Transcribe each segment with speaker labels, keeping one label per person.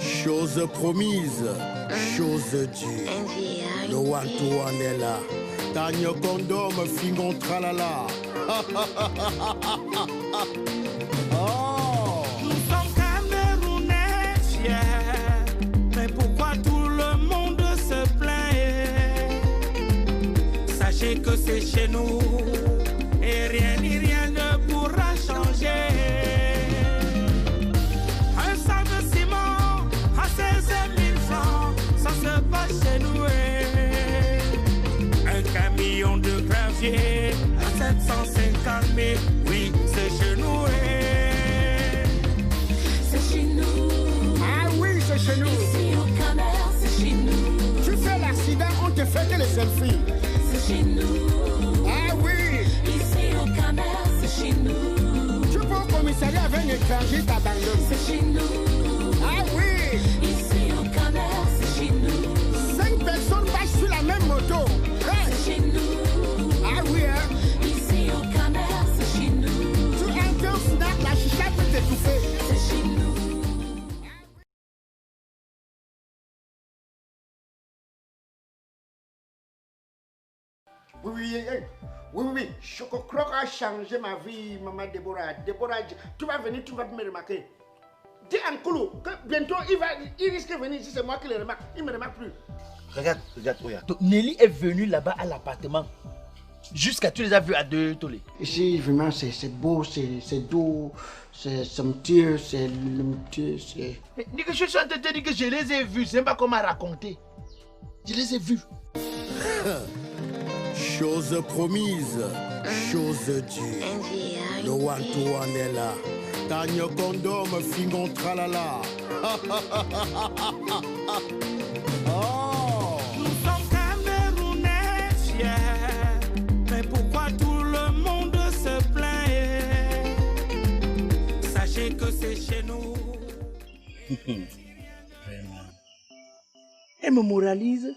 Speaker 1: Chose promise, chose due. Le one-to-one est là. Gagne condom, fingon tralala.
Speaker 2: Oh. Nous sommes Camerounais fiers. Mais pourquoi tout le monde se plaint? Sachez que c'est chez nous. Et rien ni rien ne pourra changer. Un sac de ciment à 16 000 francs, ça se passe chez nous. Un camion de gravier à 750 000, oui, c'est chez nous.
Speaker 3: C'est chez nous.
Speaker 4: Ah oui, c'est chez nous.
Speaker 3: Ici au Cameroun, c'est chez nous.
Speaker 4: Tu fais l'accident, on te fait que les selfies.
Speaker 3: C'est chez nous.
Speaker 4: Ah oui.
Speaker 3: Ici au Cameroun, c'est chez nous.
Speaker 4: Tu vas au commissariat avec un étranger, t'abandonnes.
Speaker 3: C'est chez nous.
Speaker 4: Ah oui.
Speaker 3: Ici au Cameroun, c'est chez nous.
Speaker 4: 5 personnes passent sur la même moto. Hey.
Speaker 3: C'est chez nous.
Speaker 4: Ah oui, hein.
Speaker 3: Ici au Cameroun, c'est chez nous.
Speaker 4: Tu entres au snack, la chicha peut t'étouffer.
Speaker 3: C'est chez nous.
Speaker 4: Oui. Chococroc a changé ma vie, maman Déborah. Déborah, tu vas venir, tu vas me remarquer. Dis à Nkolo que bientôt il risque de venir ici, c'est moi qui le remarque. Il ne me remarque plus.
Speaker 5: Regarde, regarde. Donc, Nelly est venue là-bas à l'appartement. Jusqu'à tu les as vus à deux tolés.
Speaker 4: Ici, vraiment, c'est beau, c'est doux, c'est somptueux, c'est lumineux, c'est...
Speaker 5: Mais je suis en train de te dire que je les ai vus, c'est même pas comment raconter. Je les ai vus.
Speaker 1: Chose promise, chose due. Le one-to-one est là. Gagne condom, fingon tralala. Oh.
Speaker 2: Nous sommes Camerounais fiers. Mais pourquoi tout le monde se plaint? Sachez que c'est chez nous.
Speaker 5: Vraiment. Elle me moralise.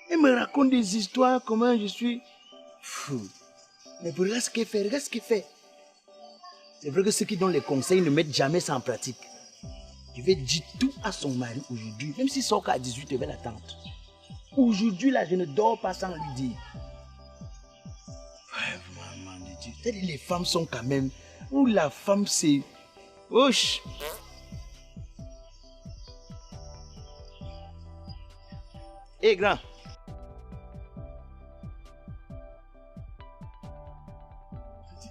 Speaker 5: Elle me raconte des histoires, comment je suis fou. Mais regarde ce qu'elle fait, regarde ce qu'elle fait. C'est vrai que ceux qui donnent les conseils ne mettent jamais ça en pratique. Je vais dire tout à son mari aujourd'hui, même s'il sort qu'à 18, je vais l'attendre. Aujourd'hui, là, je ne dors pas sans lui dire. Vraiment, de Dieu. Les femmes sont quand même... Où la femme, c'est... Ouch. Hé, grand.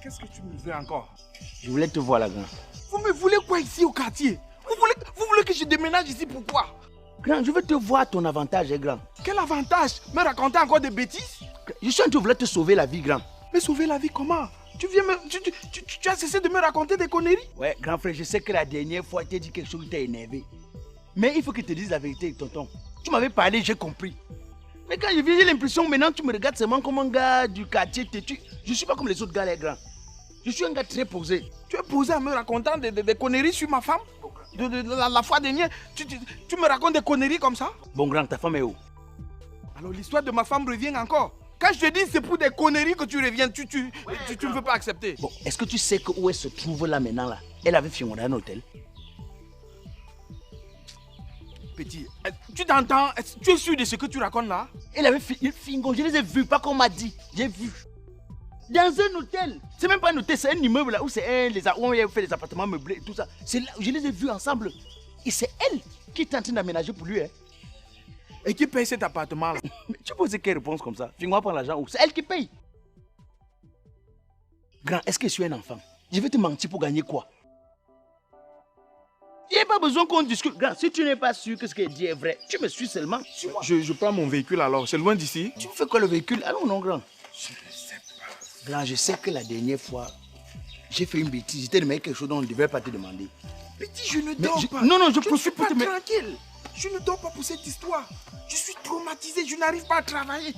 Speaker 6: Qu'est-ce que tu me veux encore?
Speaker 5: Je voulais te voir là, grand.
Speaker 6: Vous me voulez quoi ici au quartier? Vous voulez que je déménage ici, pourquoi?
Speaker 5: Grand, je veux te voir à ton avantage, grand.
Speaker 6: Quel avantage? Me raconter encore des bêtises?
Speaker 5: Je suis en train de vouloir te sauver la vie, grand.
Speaker 6: Mais sauver la vie comment? Tu as cessé de me raconter des conneries?
Speaker 5: Ouais, grand frère, je sais que la dernière fois, tu as dit quelque chose qui t'a énervé. Mais il faut que je te dise la vérité, tonton. Tu m'avais parlé, j'ai compris. Mais quand je viens, j'ai l'impression maintenant tu me regardes seulement comme un gars du quartier têtu. Je suis pas comme les autres gars, les grands. Je suis un gars très posé.
Speaker 6: Tu es posé en me racontant des conneries sur ma femme? La fois dernière, tu me racontes des conneries comme ça?
Speaker 5: Bon, grand, ta femme est où?
Speaker 6: Alors l'histoire de ma femme revient encore. Quand je te dis c'est pour des conneries que tu reviens, tu ne veux pas accepter.
Speaker 5: Bon, est-ce que tu sais que où elle se trouve là maintenant là? Elle avait fini dans un hôtel.
Speaker 6: Petit, tu t'entends? Tu es sûr de ce que tu racontes là?
Speaker 5: Elle avait fini, je les ai vus, pas qu'on m'a dit. J'ai vu. Dans un hôtel. C'est même pas un hôtel, c'est un immeuble là où c'est où on a fait des appartements meublés et tout ça. C'est là où je les ai vus ensemble. Et c'est elle qui est en train d'aménager pour lui. Hein.
Speaker 6: Et qui paye cet appartement là?
Speaker 5: Mais tu poses quelle réponse comme ça? Fais-moi prendre l'argent où? C'est elle qui paye. Grand, est-ce que je suis un enfant? Je vais te mentir pour gagner quoi? Il n'y a pas besoin qu'on discute. Grand, si tu n'es pas sûr que ce qu'elle dit est vrai, tu me suis seulement.
Speaker 6: Je prends mon véhicule alors, c'est loin d'ici.
Speaker 5: Tu fais quoi le véhicule? Allons non, grand. Je ne sais pas. Grand, je sais que la dernière fois, j'ai fait une bêtise. J'étais demandé quelque chose dont on ne devait pas te demander.
Speaker 6: Petit, je ne dors pas.
Speaker 5: Non, je
Speaker 6: profite
Speaker 5: pour
Speaker 6: te
Speaker 5: te mettre.
Speaker 6: Tranquille. Je ne dors pas pour cette histoire. Je suis traumatisé, je n'arrive pas à travailler.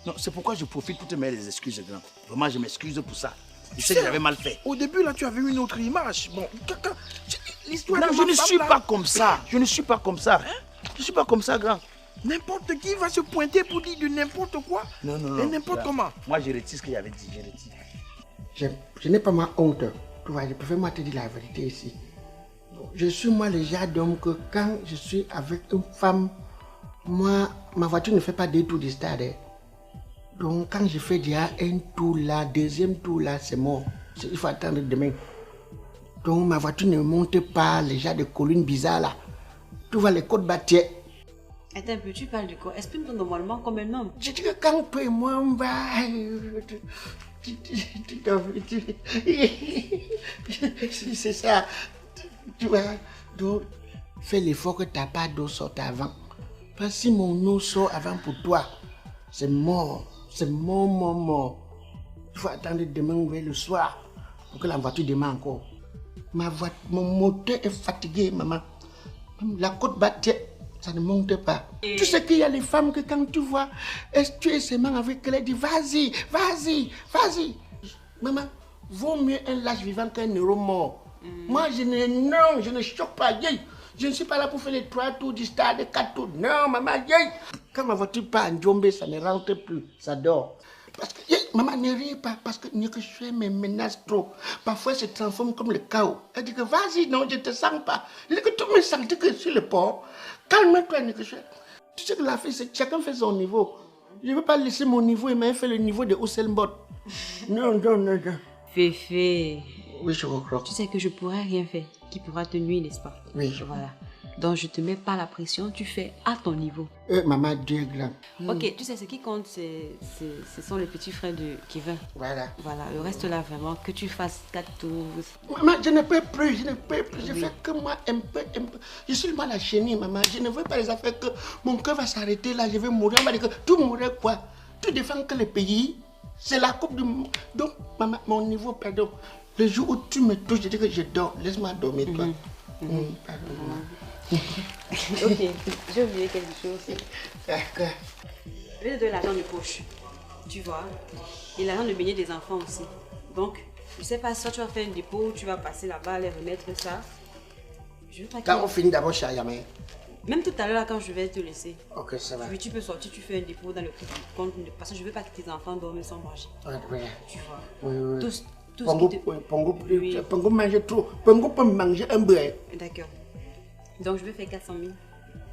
Speaker 5: Non, c'est pourquoi je profite pour te mettre des excuses, grand. Vraiment, je m'excuse pour ça. Je sais que j'avais mal fait.
Speaker 6: Au début, là, tu avais une autre image. Bon, l'histoire
Speaker 5: de
Speaker 6: ma
Speaker 5: je ne
Speaker 6: femme,
Speaker 5: suis
Speaker 6: là,
Speaker 5: pas comme ça. Je ne suis pas comme ça. Hein? Je ne suis pas comme ça, grand.
Speaker 6: N'importe qui va se pointer pour dire de n'importe quoi.
Speaker 5: Non.
Speaker 6: Et n'importe comment.
Speaker 5: Moi, je retire ce que j'avais dit. Je retire.
Speaker 4: Je n'ai pas ma honte. Tu vois, je préfère moi te dire la vérité ici. Je suis moi le genre d'homme que quand je suis avec une femme, moi, ma voiture ne fait pas deux tours du stade. Hein. Donc quand je fais déjà un tour là, deuxième tour là, c'est mort. Il faut attendre demain. Donc ma voiture ne monte pas les genres de collines bizarres là. Tu vois les côtes bâties.
Speaker 7: Attends un peu, tu parles de quoi? Exprime-toi normalement comme un homme.
Speaker 4: Je dis que quand toi et moi on va... C'est ça. Tu vois, donc fais l'effort que ta part d'eau sorte avant. Parce que si mon eau sort avant pour toi, c'est mort. C'est mort, mort, mort. Il faut attendre demain vers le soir pour que la voiture démarre encore. Mon moteur est fatigué, maman. La côte battue, ça ne monte pas. Tu sais qu'il y a les femmes que quand tu vois, tu es seulement avec elle, elle dit vas-y, vas-y, vas-y. Maman, vaut mieux un lâche vivant qu'un euro mort. Moi, je ne choque pas. Je ne suis pas là pour faire les 3 tours du stade, les 4 tours. Non, maman, quand ma voiture part en Djombe, ça ne rentre plus, ça dort. Parce que, maman, ne rit pas, parce que Nikushwe me menace trop. Parfois, elle se transforme comme le chaos. Elle dit que vas-y, non, je ne te sens pas. Elle dit que tu me sens que sur le port. Calme-toi, Nikushwe. Tu sais que la fille, chacun fait son niveau. Je ne veux pas laisser mon niveau et m'en faire le niveau de Ousselbot. Non, non, non, non.
Speaker 7: Féfé.
Speaker 4: Oui, je crois.
Speaker 7: Tu sais que je pourrais rien faire qui pourra te nuire, n'est-ce pas?
Speaker 4: Oui.
Speaker 7: Voilà. Donc je te mets pas la pression, tu fais à ton niveau.
Speaker 4: Maman, Dieu est grand.
Speaker 7: Ok, tu sais, ce qui compte, ce sont les petits frères de Kevin.
Speaker 4: Voilà.
Speaker 7: Voilà, le reste là, vraiment, que tu fasses 4 tours.
Speaker 4: Maman, je ne peux plus, je ne peux plus. Je fais que moi un peu. Je suis mal à chenille, maman. Je ne veux pas les affaires que mon cœur va s'arrêter là, je vais mourir. On va dire que tu mourrais quoi? Tu défends que le pays. C'est la coupe du monde. Donc, maman, mon niveau, pardon. Le jour où tu me touches, je dis que je dors. Laisse-moi dormir, toi.
Speaker 7: Ok, j'ai oublié quelque chose.
Speaker 4: D'accord.
Speaker 7: Je vais te donner l'argent de poche, tu vois, et l'argent de baigner des enfants aussi. Donc, je sais pas, soit tu vas faire un dépôt, tu vas passer là-bas, les remettre ça. Je veux pas
Speaker 4: Quand on finit d'abord chez Ayamé.
Speaker 7: Même tout à l'heure, quand je vais te laisser.
Speaker 4: Ok, ça va.
Speaker 7: Oui, tu peux sortir, tu fais un dépôt dans le compte, parce que je veux pas que tes enfants dorment sans manger.
Speaker 4: Oui.
Speaker 7: Tu vois.
Speaker 4: Oui, oui.
Speaker 7: Tout ce
Speaker 4: Pongo,
Speaker 7: qui te...
Speaker 4: Pongo mange trop. Pongo peut manger un brin.
Speaker 7: D'accord. Donc, je vais faire 400 000.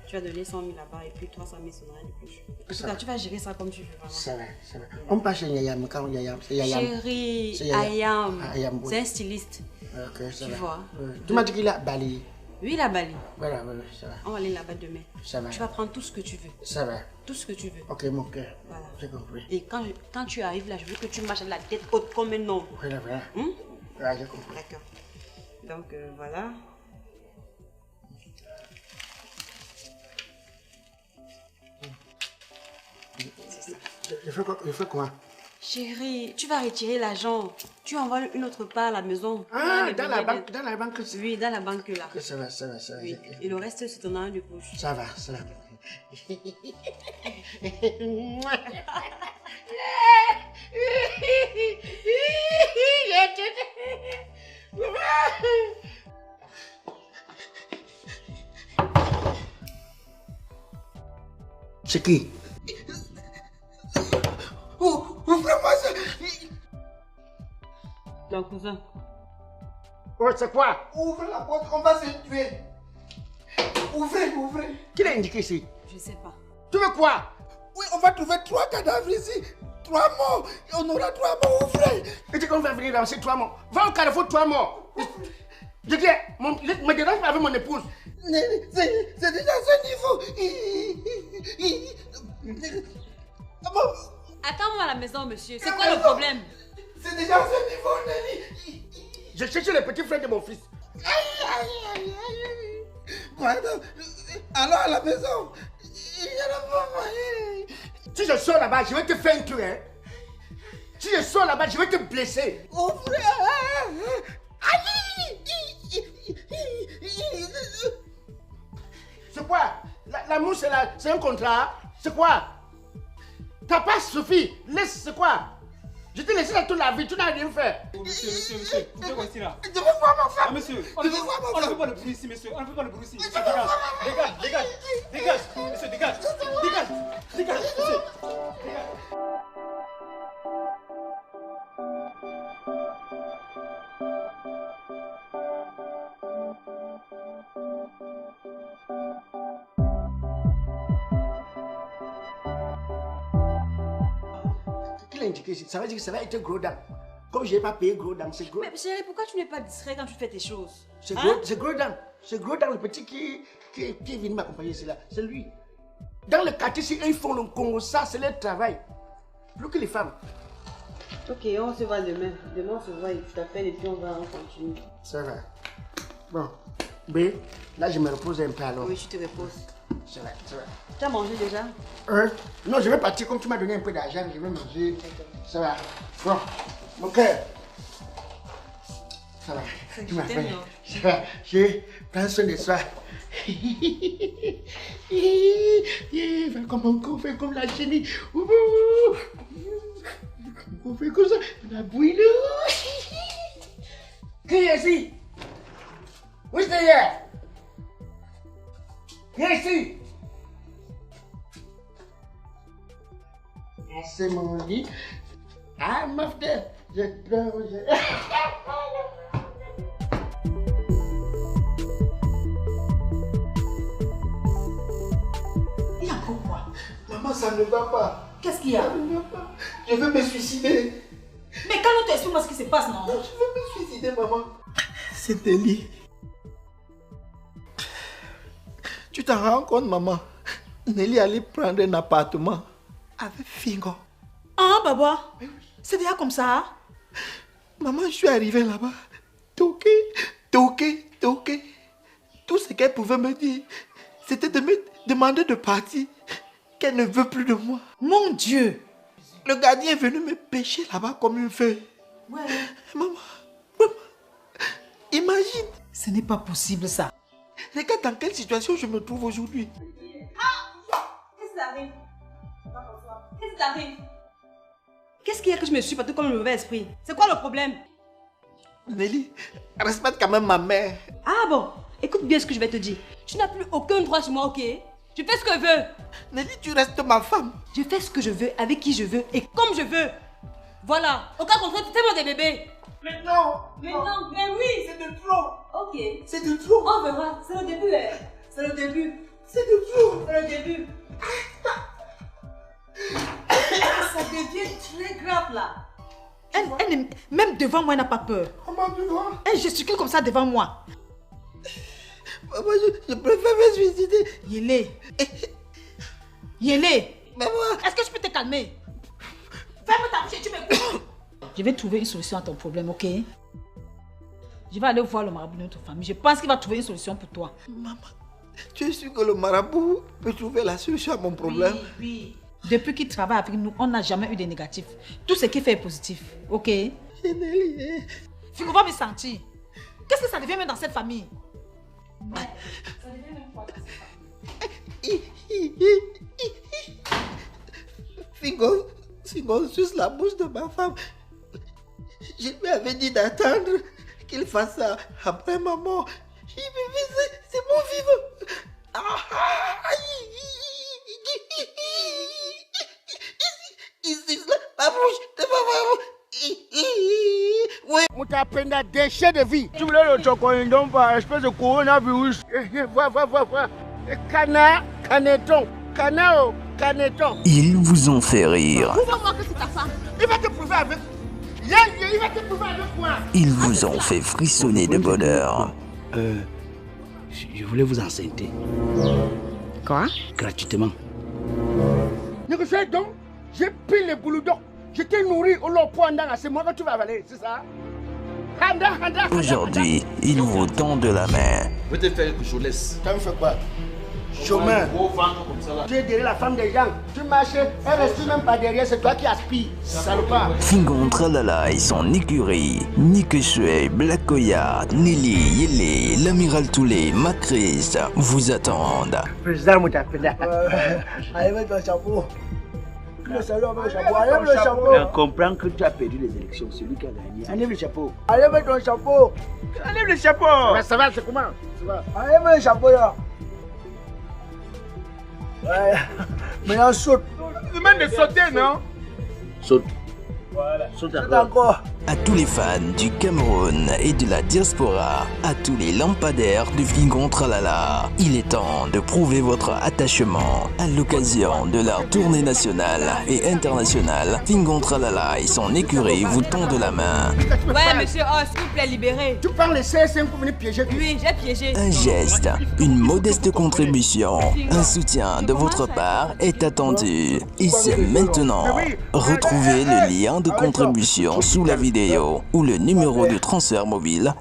Speaker 7: Tu vas donner 100 000 là-bas et puis 300 000 sonnera de poche. En tout cas, tu vas gérer ça comme tu veux. Vraiment.
Speaker 4: Ça va, ça va. On passe chez Yayam quand Yayam. C'est Yayam.
Speaker 7: Chérie,
Speaker 4: Ayam,
Speaker 7: c'est un styliste.
Speaker 4: Ok, ça
Speaker 7: tu
Speaker 4: va.
Speaker 7: vois.
Speaker 4: Tu m'as dit qu'il a Bali.
Speaker 7: Oui, la Bali.
Speaker 4: Voilà, oui, ça va.
Speaker 7: On va aller là-bas demain.
Speaker 4: Ça va.
Speaker 7: Tu vas prendre tout ce que tu veux.
Speaker 4: Ça va.
Speaker 7: Tout ce que tu veux.
Speaker 4: Ok, mon cœur.
Speaker 7: Voilà.
Speaker 4: J'ai compris.
Speaker 7: Et quand tu arrives là, je veux que tu marches à la tête haute comme un homme.
Speaker 4: Voilà, voilà. Ah, j'ai compris.
Speaker 7: D'accord. Donc, voilà. C'est ça.
Speaker 4: Je fais quoi?
Speaker 7: Chérie, tu vas retirer l'argent. Tu envoies une autre part à la maison.
Speaker 4: Ah, dans la banque.
Speaker 7: Oui, dans la banque là.
Speaker 4: Ça va, ça va, ça va.
Speaker 7: Oui. Et le reste, c'est ton argent de poche.
Speaker 4: Ça va, ça va. C'est qui? Ouvrez-moi ça!
Speaker 7: Ton cousin.
Speaker 4: Oh, c'est quoi?
Speaker 5: Ouvre la porte, on va se tuer. Ouvrez, ouvrez.
Speaker 4: Qui l'a indiqué ici?
Speaker 7: Je sais pas.
Speaker 4: Tu veux quoi?
Speaker 5: Oui, on va trouver 3 cadavres ici. 3 morts. Et on aura 3 morts, ouvrez.
Speaker 4: Et tu qu'on va venir dans ces 3 morts. Va au carrefour, 3 morts. Je dis, me dérange pas avec mon épouse.
Speaker 5: C'est déjà ce niveau.
Speaker 7: Attends-moi à la maison, monsieur. C'est quoi le problème?
Speaker 5: C'est déjà ce niveau, Nelly.
Speaker 4: Je cherche le petit frère de mon fils.
Speaker 5: Aïe. Pardon. Allons à la maison. Il y a la maman.
Speaker 4: Si je sors là-bas, je vais te faire un truc. Hein? Si je sors là-bas, je vais te blesser.
Speaker 5: Ouvrez.
Speaker 4: C'est quoi? La mouche, c'est un contrat. C'est quoi? T'as pas suffi. Laisse, c'est quoi? Je t'ai laissé là toute la vie, tu n'as rien fait.
Speaker 6: Monsieur, vous faites quoi ici là?
Speaker 5: Je veux voir ma femme.
Speaker 6: Ah, monsieur, on ne fait pas de bruit ici, monsieur. On ne fait pas de bruit ici. Dégage, monsieur, dégage, monsieur. Dégage.
Speaker 4: indiqué ici. Ça veut dire que ça va être gros dents. Comme je n'ai pas payé gros dents, c'est gros.
Speaker 7: Mais chérie, pourquoi tu n'es pas discret quand tu fais tes choses?
Speaker 4: C'est gros dents. C'est gros dents, le petit qui est venu m'accompagner ici là. C'est lui. Dans le quartier, si ils font le Congo, ça c'est leur travail. Plus que les femmes.
Speaker 7: Ok, on se voit demain. Demain, on se voit et je t'appelle et puis on continue.
Speaker 4: Ça va. Bon. B, là je me repose un peu alors.
Speaker 7: Oui, je te repose.
Speaker 4: Ça va.
Speaker 7: Tu as mangé déjà?
Speaker 4: Non, je vais partir comme tu m'as donné un peu d'argent, je vais manger. Ça va. Bon, mon cœur. Ça va. Tu m'as fait. Ça va. Je prends soin de soi. Fais comme mon corps, fais comme la chenille. On fait comme ça. La bouille. Qui est ici? Où est-ce qu'il est? Qui est ici? C'est mon lit. Ah, ma frère, je pleure.
Speaker 5: Il y a encore quoi? Maman, ça ne va pas.
Speaker 7: Qu'est-ce qu'il y a?
Speaker 5: Ça ne va pas. Je veux me suicider.
Speaker 7: Mais calme-toi, explique-moi ce qui se passe, non?
Speaker 5: Je veux me suicider, maman. C'est Nelly. Tu t'en rends compte, maman? Nelly allait prendre un appartement avec Fingo.
Speaker 8: Ah, Baba, c'est déjà comme ça?
Speaker 5: Maman, je suis arrivé là-bas. Toqué. Tout ce qu'elle pouvait me dire, c'était de me demander de partir. Qu'elle ne veut plus de moi.
Speaker 8: Mon Dieu!
Speaker 5: Le gardien est venu me pêcher là-bas comme une feuille.
Speaker 8: Ouais.
Speaker 5: Maman, imagine.
Speaker 8: Ce n'est pas possible ça.
Speaker 5: Regarde dans quelle situation je me trouve aujourd'hui.
Speaker 7: Qu'est-ce qui t'arrive? Qu'est-ce qui t'arrive? Qu'est-ce qu'il y a que je me suis battu comme le mauvais esprit? C'est quoi le problème?
Speaker 5: Nelly, respecte quand même ma mère.
Speaker 7: Ah bon, écoute bien ce que je vais te dire. Tu n'as plus aucun droit sur moi, ok? Je fais ce que je veux.
Speaker 5: Nelly, tu restes ma femme.
Speaker 7: Je fais ce que je veux, avec qui je veux et comme je veux. Voilà, au cas contraire, fais-moi des bébés.
Speaker 5: Mais non.
Speaker 7: Mais non, mais oui.
Speaker 5: C'est de trop.
Speaker 7: Ok.
Speaker 5: C'est de trop.
Speaker 7: On verra, c'est le début, hein. C'est le début.
Speaker 5: C'est de trop.
Speaker 7: C'est le début. Ça devient très grave là.
Speaker 8: Même devant moi, elle n'a pas peur.
Speaker 5: Maman, tu vois?
Speaker 8: Elle gesticule comme ça devant moi.
Speaker 5: Maman, je préfère me suicider.
Speaker 8: Yélé.
Speaker 5: Maman.
Speaker 8: Est-ce que je peux te calmer? Ferme ta bouche et tu m'écoutes. Je vais trouver une solution à ton problème, ok? Je vais aller voir le marabout de notre famille. Je pense qu'il va trouver une solution pour toi.
Speaker 5: Maman, tu es sûr que le marabout peut trouver la solution à mon problème?
Speaker 8: Oui. Depuis qu'il travaille avec nous, on n'a jamais eu de négatif. Tout ce qu'il fait est positif, ok? Figo va me sentir. Qu'est-ce que ça devient même dans cette famille?
Speaker 7: Ouais, ça devient même quoi dans cette
Speaker 5: famille? Figo, suce la bouche de ma femme. Je lui avais dit d'attendre qu'il fasse ça après ma mort. C'est mon vivant. Ici, la bouche de ma femme. Oui.
Speaker 4: Moutapenda déchet de vie. Tu voulais le chocolat par espèce de coronavirus. Vois. Caneton.
Speaker 9: Ils vous ont fait rire.
Speaker 4: Prouve-moi que c'est ta femme. Il va te prouver avec. Il va te prouver avec quoi?
Speaker 9: Ils vous ont fait frissonner de bonheur.
Speaker 10: Je voulais vous enceinter.
Speaker 8: Quoi?
Speaker 10: Gratuitement.
Speaker 4: Négocier donc, j'ai pris le boulot d'or. Je t'ai nourri au long point d'an. C'est moi que tu vas avaler, c'est ça?
Speaker 9: Aujourd'hui, ils vous tendent la main.
Speaker 10: Je vais te faire que je laisse.
Speaker 4: Tu me fais quoi? Chemin. Tu es derrière la femme des gens. Tu marches, elle reste même pas derrière, c'est toi qui aspires. Salopard.
Speaker 9: Fingon Tralala et son écurie, Nikesue, Blakoya, Nelly, Yélé, l'amiral Toulé, Macris vous attendent.
Speaker 4: Président Moutapenda.
Speaker 5: Allez, mets ton chapeau.
Speaker 4: Le salon avec le chapeau. Enlève le chapeau.
Speaker 10: On comprend que tu as perdu les élections, celui qui a gagné. Enlève le chapeau.
Speaker 4: Enlève ton chapeau.
Speaker 10: Enlève le chapeau.
Speaker 4: Ça va, c'est comment? Ça va.
Speaker 5: Enlève le chapeau là. Ouais. Maintenant saute.
Speaker 6: Tu demandes de sauter, non?
Speaker 10: Saute.
Speaker 5: Voilà. Saute encore.
Speaker 9: à tous les fans du Cameroun et de la diaspora, à tous les lampadaires de Fingon Tralala. Il est temps de prouver votre attachement. À l'occasion de leur tournée nationale et internationale, Fingon Tralala et son écurie vous tendent la main.
Speaker 7: Ouais, monsieur, oh, s'il vous plaît, libérez.
Speaker 4: Tu parles les CSM pour venir piéger.
Speaker 7: Oui, j'ai piégé.
Speaker 9: Un geste, une modeste contribution, un soutien de votre part est attendu. Et c'est maintenant. Retrouvez le lien de contribution sous la vidéo ou le numéro de transfert mobile.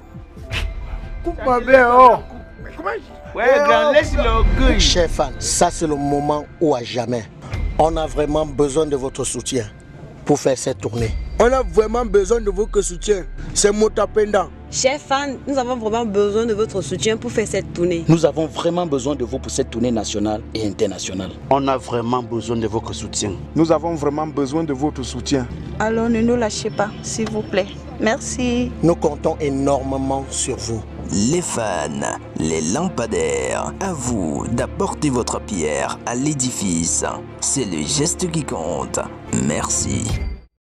Speaker 5: Coupe-moi bien, oh.
Speaker 4: Ouais,
Speaker 5: grand, laisse l'orgueil.
Speaker 1: Chers fans, ça c'est le moment où à jamais, on a vraiment besoin de votre soutien pour faire cette tournée.
Speaker 5: On a vraiment besoin de votre soutien. C'est Motapenda.
Speaker 11: Chers fans, nous avons vraiment besoin de votre soutien pour faire cette tournée.
Speaker 10: Nous avons vraiment besoin de vous pour cette tournée nationale et internationale.
Speaker 1: On a vraiment besoin de votre soutien.
Speaker 6: Nous avons vraiment besoin de votre soutien.
Speaker 11: Alors ne nous lâchez pas, s'il vous plaît. Merci.
Speaker 1: Nous comptons énormément sur vous.
Speaker 9: Les fans, les lampadaires, à vous d'apporter votre pierre à l'édifice. C'est le geste qui compte. Merci.